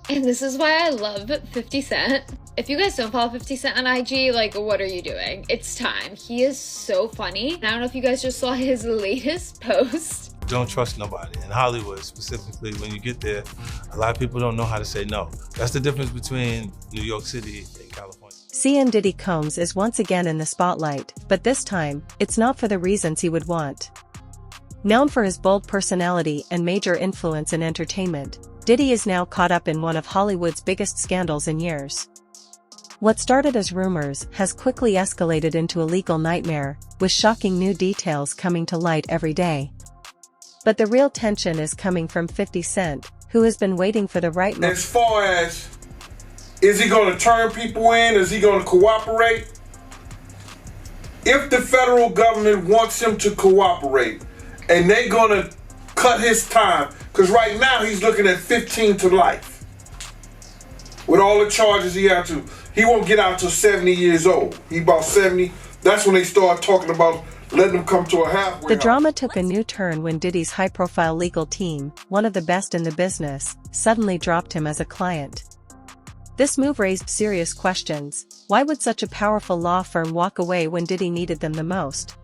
And this is why I love 50 Cent. If you guys don't follow 50 Cent on IG, like, what are you doing? It's time. He is so funny. And I don't know if you guys just saw his latest post. Don't trust nobody. In Hollywood, specifically, when you get there, a lot of people don't know how to say no. That's the difference between New York City and California. CN Diddy Combs is once again in the spotlight, but this time, it's not for the reasons he would want. Known for his bold personality and major influence in entertainment, Diddy is now caught up in one of Hollywood's biggest scandals in years. What started as rumors has quickly escalated into a legal nightmare, with shocking new details coming to light every day. But the real tension is coming from 50 Cent, who has been waiting for the right moment. As far as, is he going to turn people in? Is he going to cooperate? If the federal government wants him to cooperate, and they're going to cut his time, because right now he's looking at 15 to life. With all the charges he had to. He won't get out till 70 years old. He about 70. That's when they start talking about letting him come to a halfway The house. drama took a new turn when Diddy's high-profile legal team, one of the best in the business, suddenly dropped him as a client. This move raised serious questions. Why would such a powerful law firm walk away when Diddy needed them the most?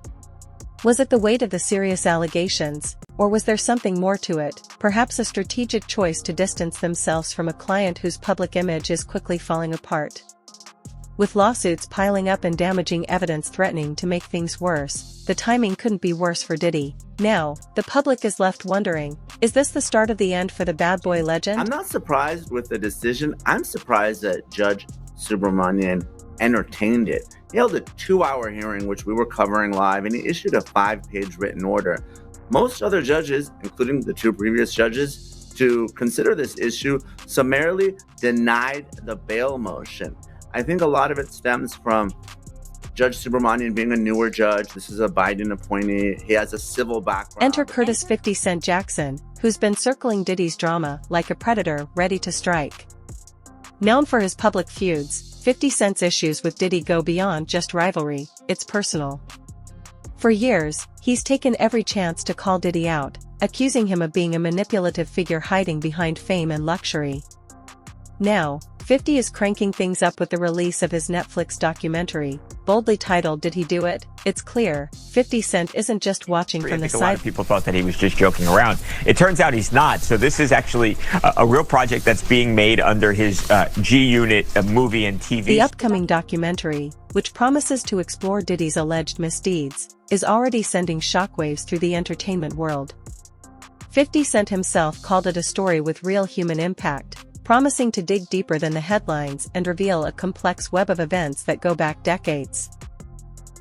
Was it the weight of the serious allegations, or was there something more to it, perhaps a strategic choice to distance themselves from a client whose public image is quickly falling apart? With lawsuits piling up and damaging evidence threatening to make things worse, the timing couldn't be worse for Diddy. Now, the public is left wondering, is this the start of the end for the bad boy legend? I'm not surprised with the decision. I'm surprised that Judge Subramanian entertained it. He held a 2-hour hearing, which we were covering live, and he issued a 5-page written order. Most other judges, including the 2 previous judges, to consider this issue, summarily denied the bail motion. I think a lot of it stems from Judge Subramanian being a newer judge. This is a Biden appointee. He has a civil background. Enter Curtis 50 Cent Jackson, who's been circling Diddy's drama like a predator ready to strike. Known for his public feuds, 50 Cent's issues with Diddy go beyond just rivalry, it's personal. For years, he's taken every chance to call Diddy out, accusing him of being a manipulative figure hiding behind fame and luxury. Now, 50 is cranking things up with the release of his Netflix documentary, boldly titled Did He Do It? It's clear, 50 Cent isn't just watching from the side. A lot of people thought that he was just joking around. It turns out he's not, so this is actually a real project that's being made under his G-Unit movie and TV. The upcoming documentary, which promises to explore Diddy's alleged misdeeds, is already sending shockwaves through the entertainment world. 50 Cent himself called it a story with real human impact, promising to dig deeper than the headlines and reveal a complex web of events that go back decades.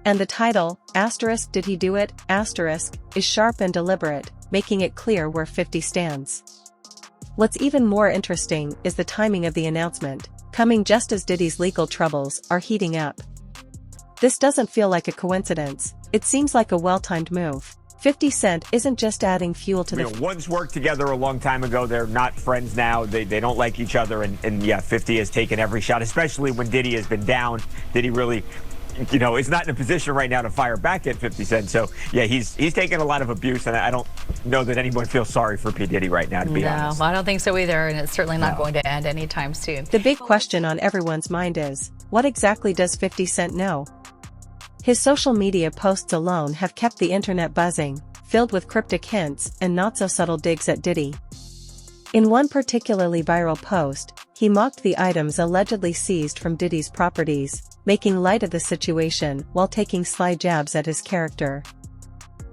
And the title, *, Did He Do It? *, is sharp and deliberate, making it clear where 50 stands. What's even more interesting is the timing of the announcement, coming just as Diddy's legal troubles are heating up. This doesn't feel like a coincidence, it seems like a well-timed move. 50 Cent isn't just adding fuel to the ones worked together a long time ago. They're not friends now. They don't like each other. And yeah, 50 has taken every shot, especially when Diddy has been down. Diddy really, is not in a position right now to fire back at 50 Cent. So yeah, he's taken a lot of abuse, and I don't know that anyone feels sorry for P. Diddy right now, to be honest. No, I don't think so either, and it's certainly not going to end anytime soon. The big question on everyone's mind is, what exactly does 50 Cent know? His social media posts alone have kept the internet buzzing, filled with cryptic hints and not-so-subtle digs at Diddy. In one particularly viral post, he mocked the items allegedly seized from Diddy's properties, making light of the situation while taking sly jabs at his character.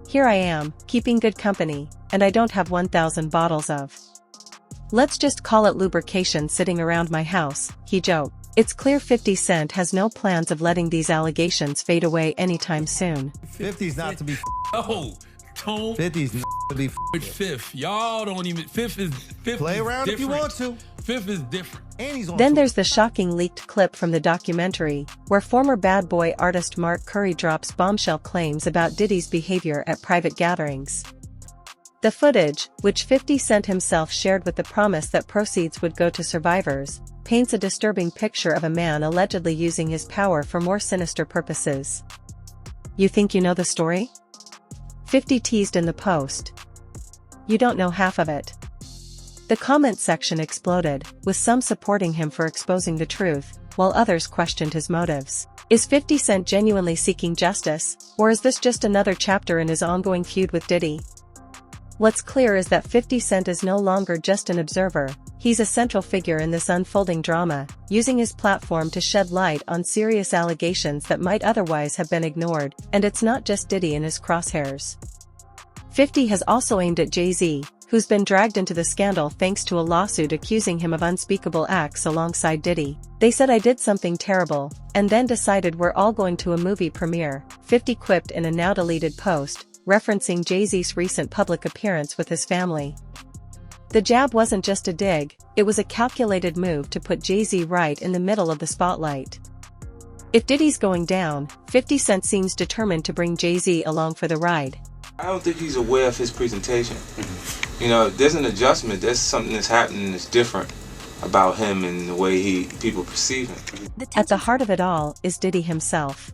"Here I am, keeping good company, and I don't have 1,000 bottles of. Let's just call it lubrication sitting around my house," he joked. It's clear 50 Cent has no plans of letting these allegations fade away anytime soon. 50's not to be Oh, Tone. 50's not to be With Fifth. Y'all don't even. Fifth is play around different. if you want to. Fifth is different. And he's on Then there's the shocking leaked clip from the documentary, where former Bad Boy artist Mark Curry drops bombshell claims about Diddy's behavior at private gatherings. The footage, which 50 Cent himself shared with the promise that proceeds would go to survivors, paints a disturbing picture of a man allegedly using his power for more sinister purposes. You think you know the story? 50 teased in the post. You don't know half of it. The comment section exploded, with some supporting him for exposing the truth, while others questioned his motives. Is 50 Cent genuinely seeking justice, or is this just another chapter in his ongoing feud with Diddy? What's clear is that 50 Cent is no longer just an observer, he's a central figure in this unfolding drama, using his platform to shed light on serious allegations that might otherwise have been ignored, and it's not just Diddy in his crosshairs. 50 has also aimed at Jay-Z, who's been dragged into the scandal thanks to a lawsuit accusing him of unspeakable acts alongside Diddy. They said I did something terrible, and then decided we're all going to a movie premiere, 50 quipped in a now-deleted post, referencing Jay-Z's recent public appearance with his family. The jab wasn't just a dig, it was a calculated move to put Jay-Z right in the middle of the spotlight. If Diddy's going down, 50 Cent seems determined to bring Jay-Z along for the ride. I don't think he's aware of his presentation. You know, there's an adjustment. There's something that's happening that's different about him and the way people perceive him. At the heart of it all is Diddy himself.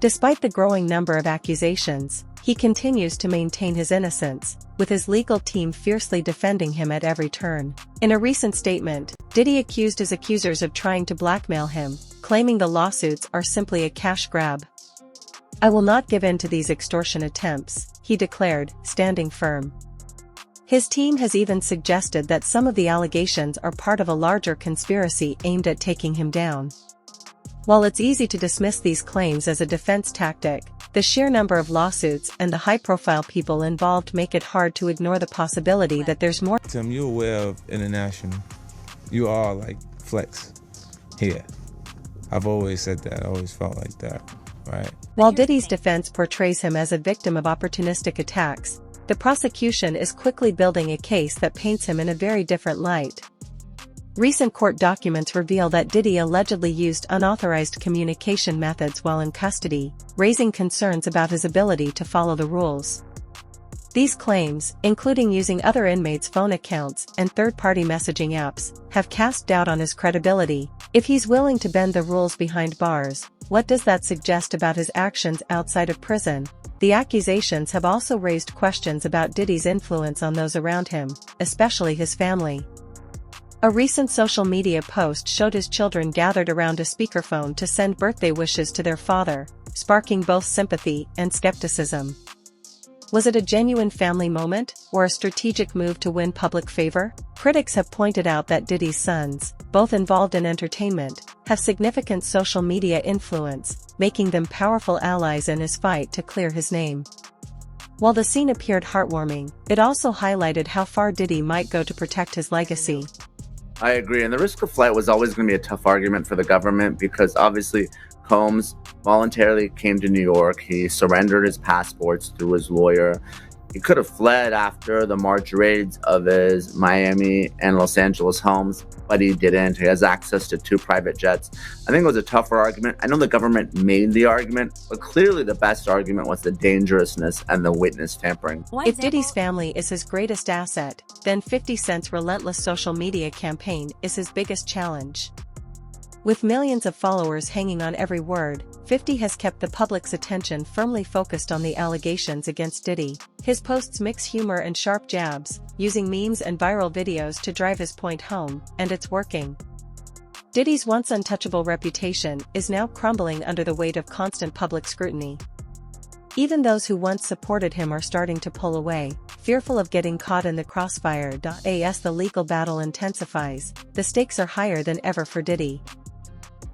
Despite the growing number of accusations, he continues to maintain his innocence, with his legal team fiercely defending him at every turn. In a recent statement, Diddy accused his accusers of trying to blackmail him, claiming the lawsuits are simply a cash grab. I will not give in to these extortion attempts, he declared, standing firm. His team has even suggested that some of the allegations are part of a larger conspiracy aimed at taking him down. While it's easy to dismiss these claims as a defense tactic, the sheer number of lawsuits and the high-profile people involved make it hard to ignore the possibility that there's more. Tim, you're aware of international. You are like Flex here. I've always said that. I always felt like that, right? While Diddy's defense portrays him as a victim of opportunistic attacks, the prosecution is quickly building a case that paints him in a very different light. Recent court documents reveal that Diddy allegedly used unauthorized communication methods while in custody, raising concerns about his ability to follow the rules. These claims, including using other inmates' phone accounts and third-party messaging apps, have cast doubt on his credibility. If he's willing to bend the rules behind bars, what does that suggest about his actions outside of prison? The accusations have also raised questions about Diddy's influence on those around him, especially his family. A recent social media post showed his children gathered around a speakerphone to send birthday wishes to their father, sparking both sympathy and skepticism. Was it a genuine family moment, or a strategic move to win public favor? Critics have pointed out that Diddy's sons, both involved in entertainment, have significant social media influence, making them powerful allies in his fight to clear his name. While the scene appeared heartwarming, it also highlighted how far Diddy might go to protect his legacy. I agree, and the risk of flight was always going to be a tough argument for the government because obviously Combs voluntarily came to New York. He surrendered his passports through his lawyer. He could have fled after the March raids of his Miami and Los Angeles homes, but he didn't. He has access to 2 private jets. I think it was a tougher argument. I know the government made the argument, but clearly the best argument was the dangerousness and the witness tampering. If Diddy's family is his greatest asset, then 50 Cent's relentless social media campaign is his biggest challenge. With millions of followers hanging on every word, 50 has kept the public's attention firmly focused on the allegations against Diddy. His posts mix humor and sharp jabs, using memes and viral videos to drive his point home, and it's working. Diddy's once untouchable reputation is now crumbling under the weight of constant public scrutiny. Even those who once supported him are starting to pull away, fearful of getting caught in the crossfire. As the legal battle intensifies, the stakes are higher than ever for Diddy.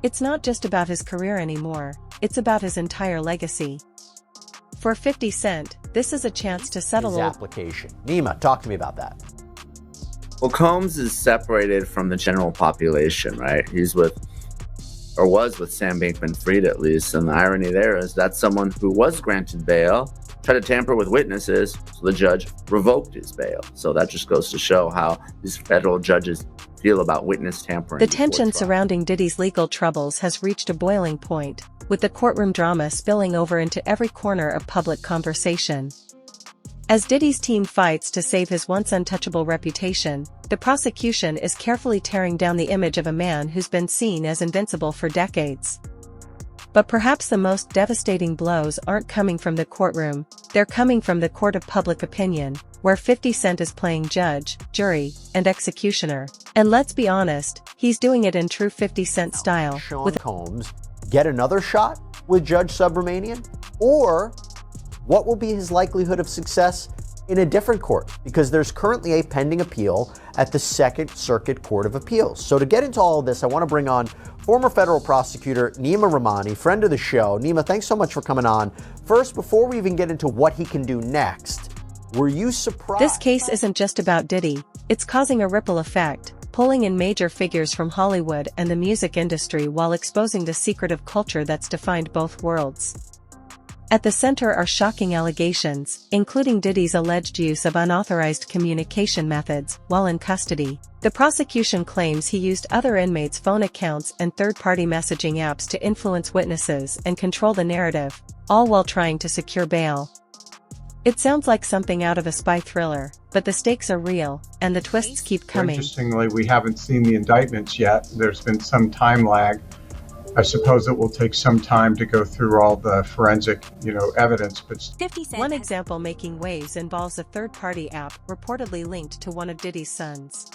It's not just about his career anymore, it's about his entire legacy. For 50 Cent, this is a chance to settle his application. Nima, talk to me about that. Well, Combs is separated from the general population, right? He's was with Sam Bankman-Fried at least, and the irony there is that's someone who was granted bail, tried to tamper with witnesses, so the judge revoked his bail. So that just goes to show how these federal judges feel about witness tampering. The tension surrounding Diddy's legal troubles has reached a boiling point, with the courtroom drama spilling over into every corner of public conversation. As Diddy's team fights to save his once untouchable reputation, the prosecution is carefully tearing down the image of a man who's been seen as invincible for decades. But perhaps the most devastating blows aren't coming from the courtroom, they're coming from the court of public opinion, where 50 Cent is playing judge, jury, and executioner. And let's be honest, he's doing it in true 50 Cent style. Sean Combs get another shot with Judge Subramanian? Or what will be his likelihood of success in a different court? Because there's currently a pending appeal at the Second Circuit Court of Appeals. So to get into all of this, I want to bring on former federal prosecutor Nima Rahmani, friend of the show. Nima, thanks so much for coming on. First, before we even get into what he can do next, were you surprised? This case isn't just about Diddy, it's causing a ripple effect, pulling in major figures from Hollywood and the music industry while exposing the secretive culture that's defined both worlds. At the center are shocking allegations, including Diddy's alleged use of unauthorized communication methods while in custody. The prosecution claims he used other inmates' phone accounts and third-party messaging apps to influence witnesses and control the narrative, all while trying to secure bail. It sounds like something out of a spy thriller, but the stakes are real, and the twists keep coming. Interestingly, we haven't seen the indictments yet. There's been some time lag. I suppose it will take some time to go through all the forensic, evidence, but one example making waves involves a third-party app reportedly linked to one of Diddy's sons.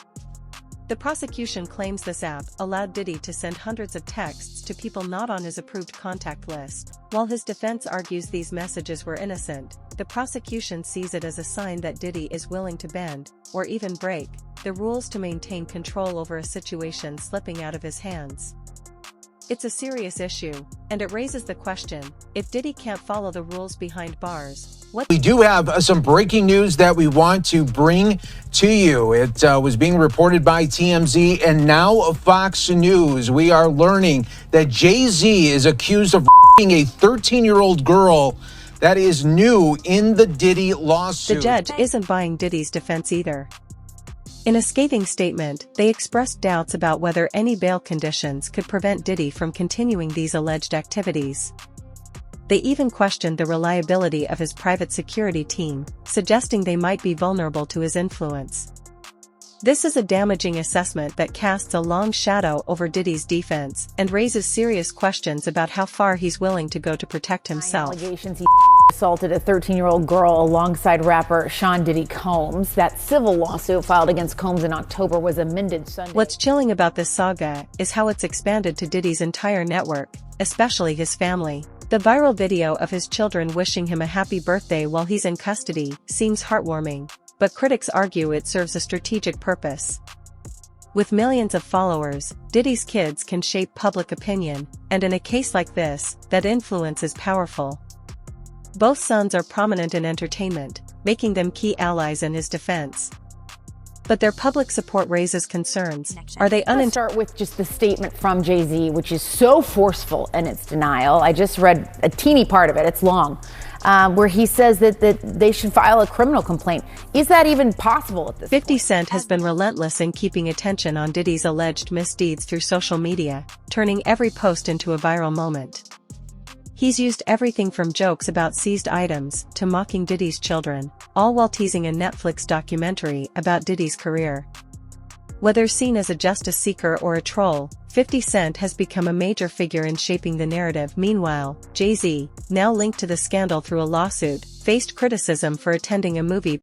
The prosecution claims this app allowed Diddy to send hundreds of texts to people not on his approved contact list. While his defense argues these messages were innocent, the prosecution sees it as a sign that Diddy is willing to bend, or even break, the rules to maintain control over a situation slipping out of his hands. It's a serious issue, and it raises the question, if Diddy can't follow the rules behind bars, what? We do have some breaking news that we want to bring to you. It was being reported by TMZ and now Fox News. We are learning that Jay-Z is accused of a 13-year-old girl. That is new in the Diddy lawsuit. The judge isn't buying Diddy's defense either. In a scathing statement, they expressed doubts about whether any bail conditions could prevent Diddy from continuing these alleged activities. They even questioned the reliability of his private security team, suggesting they might be vulnerable to his influence. This is a damaging assessment that casts a long shadow over Diddy's defense and raises serious questions about how far he's willing to go to protect himself. Allegations he assaulted a 13-year-old girl alongside rapper Sean Diddy Combs. That civil lawsuit filed against Combs in October was amended Sunday. What's chilling about this saga is how it's expanded to Diddy's entire network, especially his family. The viral video of his children wishing him a happy birthday while he's in custody seems heartwarming, but critics argue it serves a strategic purpose. With millions of followers, Diddy's kids can shape public opinion, and in a case like this, that influence is powerful. Both sons are prominent in entertainment, making them key allies in his defense. But their public support raises concerns. Are they Let's start with just the statement from Jay-Z, which is so forceful in its denial. I just read a teeny part of it, it's long, where he says that they should file a criminal complaint. Is that even possible at this 50 Cent has been relentless in keeping attention on Diddy's alleged misdeeds through social media, turning every post into a viral moment. He's used everything from jokes about seized items to mocking Diddy's children, all while teasing a Netflix documentary about Diddy's career. Whether seen as a justice seeker or a troll, 50 Cent has become a major figure in shaping the narrative. Meanwhile, Jay-Z, now linked to the scandal through a lawsuit, faced criticism for attending a movie